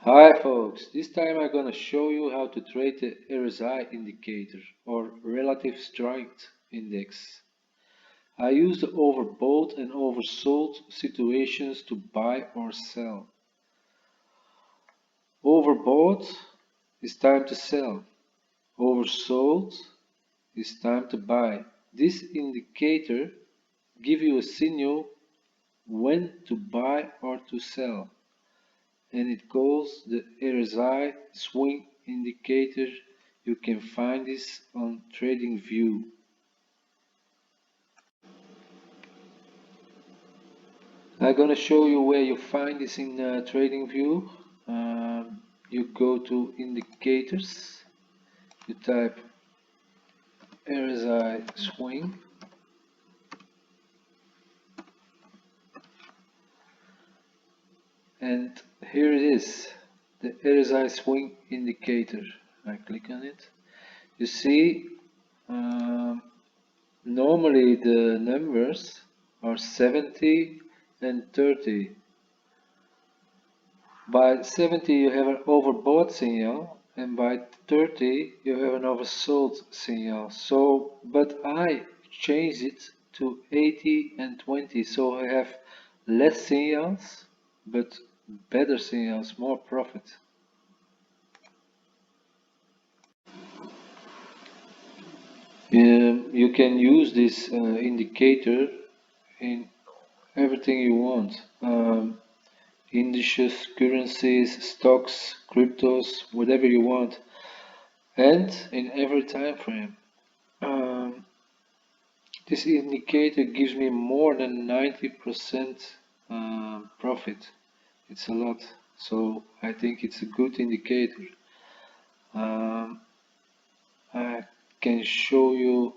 Hi folks, this time I'm gonna show you how to trade the RSI indicator or relative strength index. I use the overbought and oversold situations to buy or sell. Overbought is time to sell. Oversold is time to buy. This indicator gives you a signal when to buy or to sell, and it calls the RSI swing indicator. You can find this on TradingView. I'm gonna show you where you find this in TradingView. You go to indicators, you type RSI swing, and here it is, the RSI swing indicator. I click on it. You see, normally the numbers are 70 and 30. By 70 you have an overbought signal, and by 30 you have an oversold signal. So, but I change it to 80 and 20, so I have less signals but better signals, more profit. You can use this indicator in everything you want. Indices, currencies, stocks, cryptos, whatever you want, and in every time frame. This indicator gives me more than 90% profit. It's a lot, so I think it's a good indicator. I can show you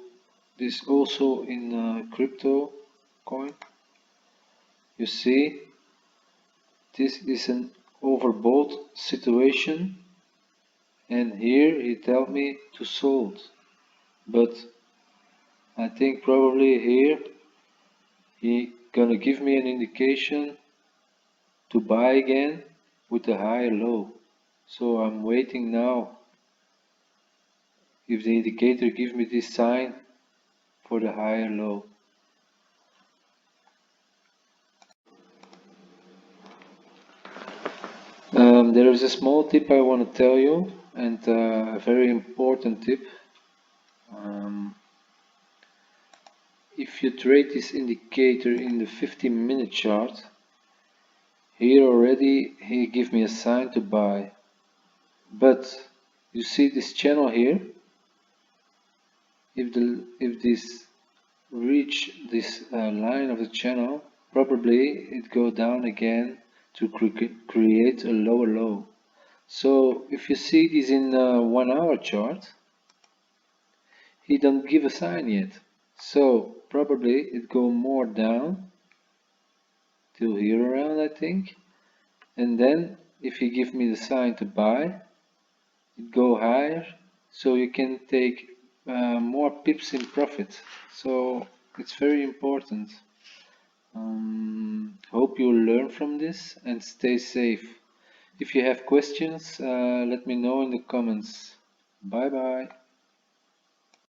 this also in crypto coin. You see, this is an overbought situation, and here he tells me to sold, but I think probably here he gonna give me an indication to buy again with a higher low. So I'm waiting now if the indicator gives me this sign for the higher low. There is a small tip I want to tell you, and a very important tip. If you trade this indicator in the 15-minute chart, here already he gives me a sign to buy. But you see this channel here? If this reach this line of the channel, probably it go down again to create a lower low. So if you see this in a 1 hour chart, he don't give a sign yet. So probably it go more down till here around, I think. And then if he give me the sign to buy, it go higher, so you can take more pips in profit. So it's very important. Hope you learn from this and stay safe. If you have questions, let me know in the comments. Bye bye.